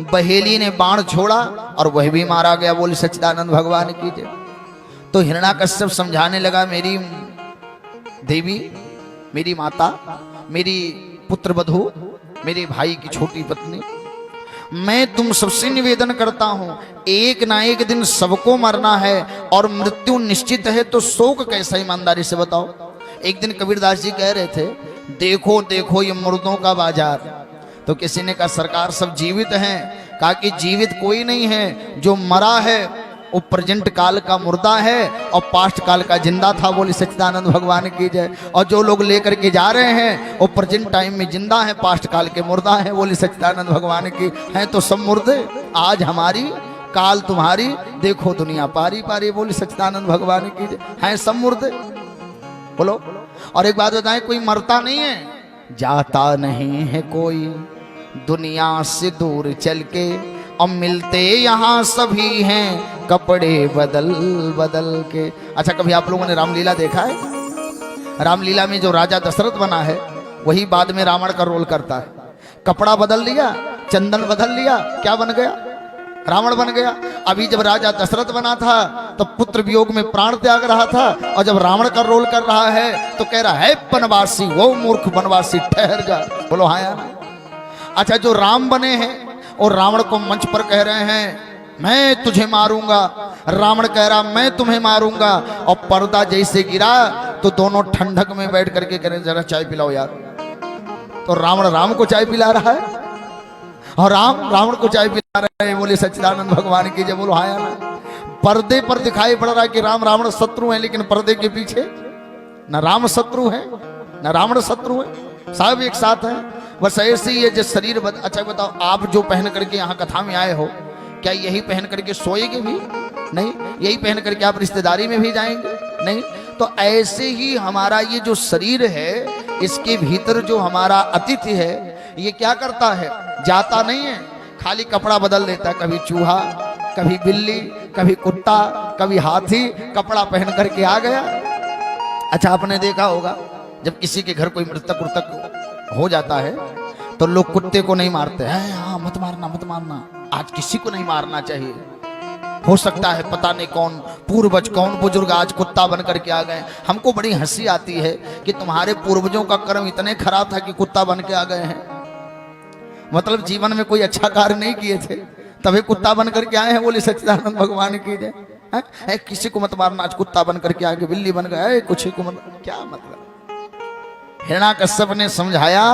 बहेली ने बाण छोड़ा और वह भी मारा गया। बोले सच्चिदानंद भगवान की जय। तो हिरण्याकश्यप समझाने लगा, मेरी देवी, मेरी माता, मेरी पुत्र वधू, मेरे भाई की छोटी पत्नी, मैं तुम सबसे निवेदन करता हूं, एक ना एक दिन सबको मरना है और मृत्यु निश्चित है, तो शोक कैसा, ईमानदारी से बताओ। एक दिन कबीरदास जी कह रहे थे, देखो देखो ये मुर्दों का बाजार। तो किसी ने कहा सरकार सब जीवित हैं। कहा कि जीवित कोई नहीं है, जो मरा है वो प्रेजेंट काल का मुर्दा है और पास्ट काल का जिंदा था। बोली सच्चिदानंद भगवान की जय। और जो लोग लेकर के जा रहे हैं वो प्रेजेंट टाइम में जिंदा है, पास्ट काल के मुर्दा है। बोली सच्चिदानंद भगवान की। हैं तो सब मुर्दे, आज हमारी काल तुम्हारी, देखो दुनिया पारी पारी। बोली सच्चिदानंद भगवान की जय। हैं सब मुर्दे। बोलो। और एक बात बताएं, कोई मरता नहीं है, जाता नहीं है कोई दुनिया से दूर चल के, और मिलते यहाँ सभी हैं कपड़े बदल बदल के। अच्छा, कभी आप लोगों ने रामलीला देखा है? रामलीला में जो राजा दशरथ बना है वही बाद में रावण का रोल करता है। कपड़ा बदल लिया, चंदन बदल लिया, क्या बन गया? रावण बन गया। अभी जब राजा दशरथ बना था तो पुत्र वियोग में प्राण त्याग रहा था, और जब रावण का रोल कर रहा है तो कह रहा है वनवासी, वो मूर्ख वनवासी ठहर जा। बोलो हाँ या ना? अच्छा, जो राम बने हैं और रावण को मंच पर कह रहे हैं मैं तुझे मारूंगा, रावण कह रहा मैं तुम्हें मारूंगा, और पर्दा जैसे गिरा तो दोनों ठंडक में बैठ करके कह रहे जरा चाय पिलाओ यार। तो रावण राम को चाय पिला रहा है और राम रावण को चाय पिला रहे हैं। बोले सच्चिदानंद भगवान की जय। बोलो हाँ या ना? पर्दे पर दिखाई पड़ रहा है कि राम रावण शत्रु है, लेकिन पर्दे के पीछे न राम शत्रु है न रावण शत्रु है, सब एक साथ है। बस ऐसे ही है जो शरीर अच्छा बताओ, आप जो पहन करके यहाँ कथा में आए हो, क्या यही पहन करके सोएंगे भी? नहीं। यही पहन करके आप रिश्तेदारी में भी जाएंगे? नहीं। तो ऐसे ही हमारा ये जो शरीर है, इसके भीतर जो हमारा अतिथि है, ये क्या करता है? जाता नहीं है, खाली कपड़ा बदल देता है। कभी चूहा, कभी बिल्ली, कभी कुत्ता, कभी हाथी, कपड़ा पहन करके आ गया। अच्छा, आपने देखा होगा जब किसी के घर कोई मृतक उर्तक हो जाता है तो लोग कुत्ते को नहीं मारते हैं। हाँ, मत मारना मत मारना, आज किसी को नहीं मारना चाहिए। हो सकता है पता नहीं कौन पूर्वज, कौन बुजुर्ग आज कुत्ता बन करके आ गए। हमको बड़ी हंसी आती है कि तुम्हारे पूर्वजों का कर्म इतने खराब था कि कुत्ता बन के आ गए हैं। मतलब जीवन में कोई अच्छा कार्य नहीं किए थे, तभी कुत्ता बन करके आए हैं। बोले सच्चिदानंद भगवान की जय। किसी को मत मारना, आज कुत्ता बन करके आगे बिल्ली बन गए, कुछ को मत, क्या मतलब? हिरण्याकश्यप ने समझाया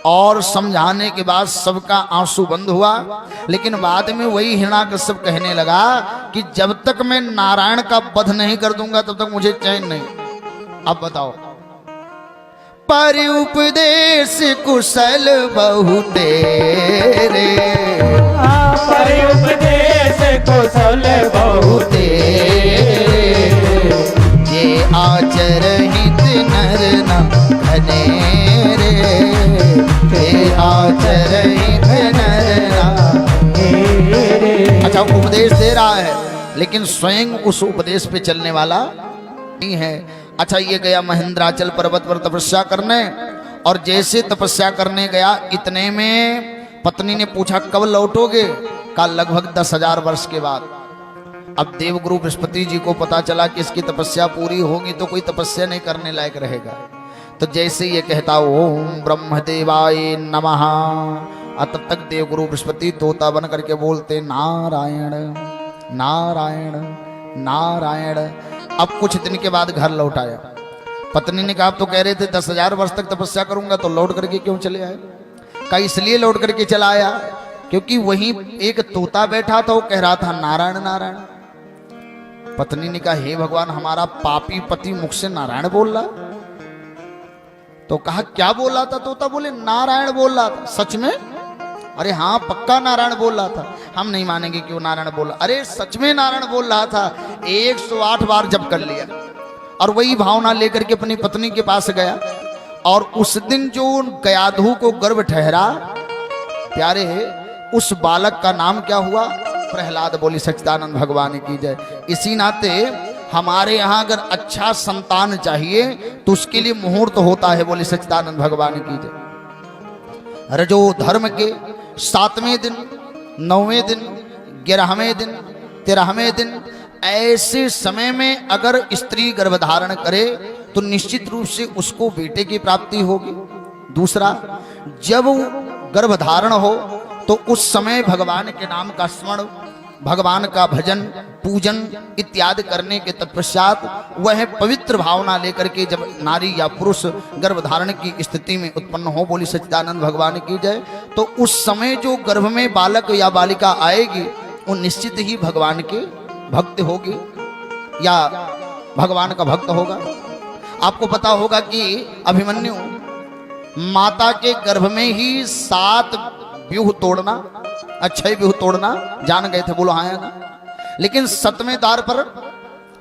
और समझाने के बाद सबका आंसू बंद हुआ। लेकिन बाद में वही हिरण्याकश्यप कहने लगा कि जब तक मैं नारायण का वध नहीं कर दूंगा तब तक मुझे चैन नहीं। अब बताओ, पर उपदेश कुशल बहु तेरे, पर उपदेश कुशल बहु तेरे, ये आचरहित नर न घनेरे, ये आचरहित नर न घेरे। अच्छा, उपदेश दे रहा है लेकिन स्वयं उस उपदेश पे चलने वाला नहीं है। अच्छा, ये गया महेंद्राचल पर्वत पर तपस्या करने, और जैसे तपस्या करने गया इतने में पत्नी ने पूछा कब लौटोगे? का लगभग 10,000 वर्ष के बाद। अब देवगुरु बृहस्पति जी को पता चला कि इसकी तपस्या पूरी होगी तो कोई तपस्या नहीं करने लायक रहेगा। तो जैसे ये कहता ओम ब्रह्मदेवाय नमः, तब तक देवगुरु बृहस्पति तोता बन करके बोलते नारायण नारायण नारायण। अब कुछ दिन के बाद घर लौट आया। पत्नी ने कहा आप तो कह रहे थे 10,000 वर्ष तक तपस्या करूंगा, तो लौट करके क्यों चले आए? का इसलिए लौट करके चला आया क्योंकि वहीं एक तोता बैठा था, वो कह रहा था नारायण नारायण। पत्नी ने कहा हे भगवान, हमारा पापी पति मुख से नारायण बोल रहा। तो कहा क्या बोल रहा था? तोता बोले नारायण बोल रहा था। सच में? अरे हाँ, पक्का नारायण बोल रहा था। हम नहीं मानेंगे कि वो नारायण बोल रहा। अरे सच में नारायण बोल रहा था। 108 बार जप कर लिया और वही भावना लेकर के अपनी पत्नी के पास गया। और उस दिन जो गयाधु को गर्भ ठहरा, प्यारे उस बालक का नाम क्या हुआ? प्रहलाद। बोली सच्चिदानंद भगवान की जय। इसी नाते हमारे यहाँ अगर अच्छा संतान चाहिए तो उसके लिए मुहूर्त होता है। बोली सच्चिदानंद भगवान की जय। रजो धर्म के 7वें दिन, 9वें दिन, 11वें दिन, 13वें दिन, ऐसे समय में अगर स्त्री गर्भधारण करे तो निश्चित रूप से उसको बेटे की प्राप्ति होगी। दूसरा, जब गर्भधारण हो तो उस समय भगवान के नाम का स्मरण, भगवान का भजन, पूजन इत्यादि करने के तत्पश्चात वह पवित्र भावना लेकर के जब नारी या पुरुष गर्भधारण की स्थिति में उत्पन्न हो, बोली सच्चिदानंद भगवान की जय, तो उस समय जो गर्भ में बालक या बालिका आएगी वो निश्चित ही भगवान के भक्त होगी या भगवान का भक्त होगा। आपको पता होगा कि अभिमन्यु माता के गर्भ में ही 7 व्यूह तोड़ना, 6 व्यूह तोड़ना जान गए थे, बोलो हाँ या ना। लेकिन 7वें द्वार पर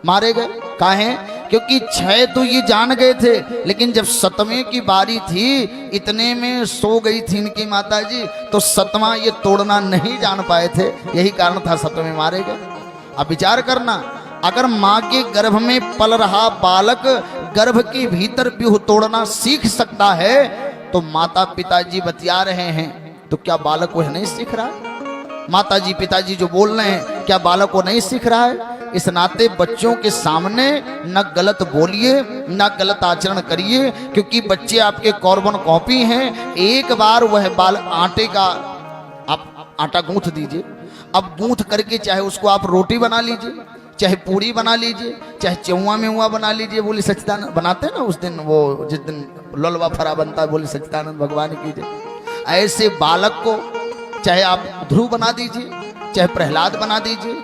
मारे गए। काहे? क्योंकि 6 तो ये जान गए थे, लेकिन जब 7वें की बारी थी इतने में सो गई थी इनकी माता जी, तो 7वां ये तोड़ना नहीं जान पाए थे, यही कारण था 7वें मारे गए। अब विचार करना, अगर माँ के गर्भ में पल रहा बालक गर्भ के भीतर व्यूह तोड़ना सीख सकता है तो माता पिताजी बतिया रहे हैं तो क्या बालक वह नहीं सीख रहा है? माताजी पिताजी जो बोल रहे हैं क्या बालक को नहीं सीख रहा है? इस नाते बच्चों के सामने न गलत बोलिए न गलत आचरण करिए, क्योंकि बच्चे आपके कॉर्बन कॉपी हैं। एक बार वह बाल आटे का आप आटा गूंथ दीजिए, अब गूंथ करके चाहे उसको आप रोटी बना लीजिए, चाहे पूरी बना लीजिए, चाहे चौवा में हुआ बना लीजिए, बोले सच्चिदानंद बनाते हैं ना उस दिन, वो जिस दिन ललवा फरा बनता है, बोले सच्चिदानंद भगवान की जय। ऐसे बालक को चाहे आप ध्रुव बना दीजिए, चाहे प्रहलाद बना दीजिए,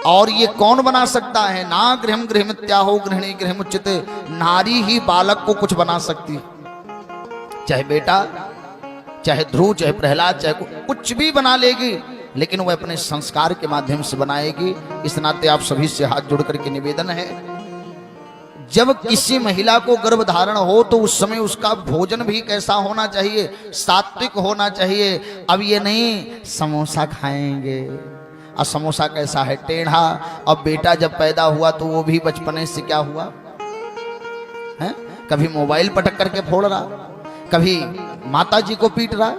और ये कौन बना सकता है? ना गृहम गृहमित्याहो गृहिणी गृहमुच्यते, नारी ही बालक को कुछ बना सकती है। चाहे बेटा, चाहे ध्रुव, चाहे प्रहलाद, चाहे कुछ भी बना लेगी, लेकिन वह अपने संस्कार के माध्यम से बनाएगी। इस नाते आप सभी से हाथ जोड़ करके निवेदन है, जब किसी महिला को गर्भ धारण हो तो उस समय उसका भोजन भी कैसा होना चाहिए? सात्विक होना चाहिए। अब ये नहीं समोसा खाएंगे, और समोसा कैसा है? टेढ़ा। अब बेटा जब पैदा हुआ तो वो भी बचपने से क्या हुआ है? कभी मोबाइल पटक करके फोड़ रहा, कभी माता जी को पीट रहा,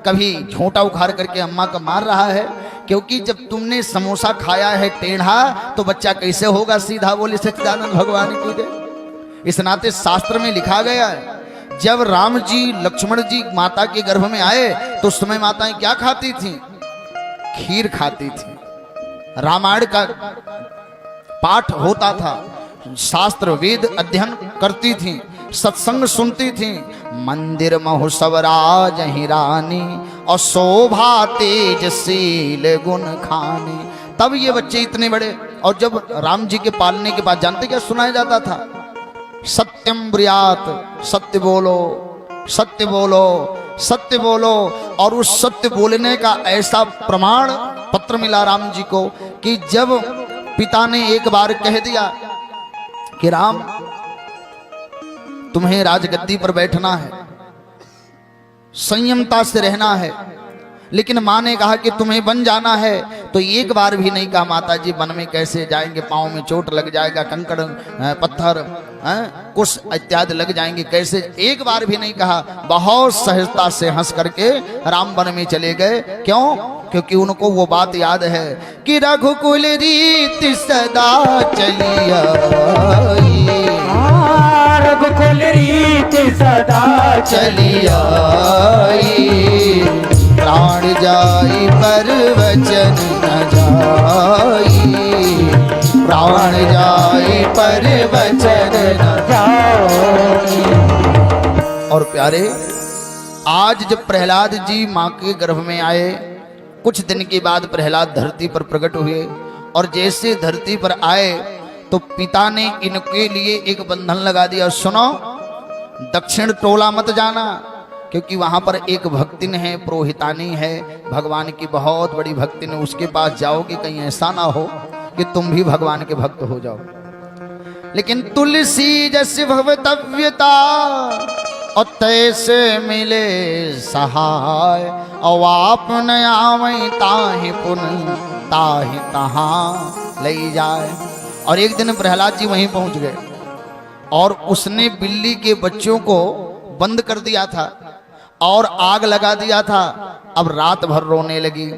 कभी झोंटा उखाड़ करके अम्मा को मार रहा है। क्योंकि जब तुमने समोसा खाया है टेढ़ा तो बच्चा कैसे होगा सीधा? बोले सच्चिदानंद भगवान की जय। इस नाते शास्त्र में लिखा गया है, जब राम जी लक्ष्मण जी माता के गर्भ में आए तो उस समय माताएं क्या खाती थी? खीर खाती थी। रामायण का पाठ होता था, शास्त्र वेद अध्ययन करती थी, सत्संग सुनती थी। मंदिर महोत्सव राज ही रानी और शोभा तेजशील गुण खानी। तब ये बच्चे इतने बड़े। और जब राम जी के पालने के बाद जानते क्या सुनाया जाता था? सत्यम ब्रुयात, सत्य बोलो, सत्य बोलो, सत्य बोलो। और उस सत्य बोलने का ऐसा प्रमाण पत्र मिला राम जी को कि जब पिता ने एक बार कह दिया कि राम तुम्हें राजगद्दी पर बैठना है, संयमता से रहना है, लेकिन माँ ने कहा कि तुम्हें वन जाना है, तो एक बार भी नहीं कहा माता जी वन में कैसे जाएंगे, पाँव में चोट लग जाएगा, कंकड़ पत्थर कुछ इत्यादि लग जाएंगे, कैसे? एक बार भी नहीं कहा। बहुत सहजता से हंस करके राम वन में चले गए। क्यों? क्योंकि उनको वो बात याद है कि रघुकुल रीति सदा चली आई, रघुकुल रीति सदा चली आई, प्राण जाई पर वचन न जाई, प्राण जाई पर वचन न जाई। और प्यारे, आज जब प्रहलाद जी माँ के गर्भ में आए, कुछ दिन के बाद प्रहलाद धरती पर प्रकट हुए, और जैसे धरती पर आए तो पिता ने इनके लिए एक बंधन लगा दिया। सुनो, दक्षिण टोला मत जाना, क्योंकि वहां पर एक भक्तिन है, पुरोहितानी है, भगवान की बहुत बड़ी भक्तिन है, उसके पास जाओगे कहीं ऐसा ना हो कि तुम भी भगवान के भक्त हो जाओ। लेकिन तुलसी जैसे भवतव्यता और तैसे मिले सहाय, और आप नयामई ताहि पुन ताहि तहां ले जाए। और एक दिन प्रहलाद जी वहीं पहुंच गए और उसने बिल्ली के बच्चों को बंद कर दिया था और आग लगा दिया था अब रात भर रोने लगी।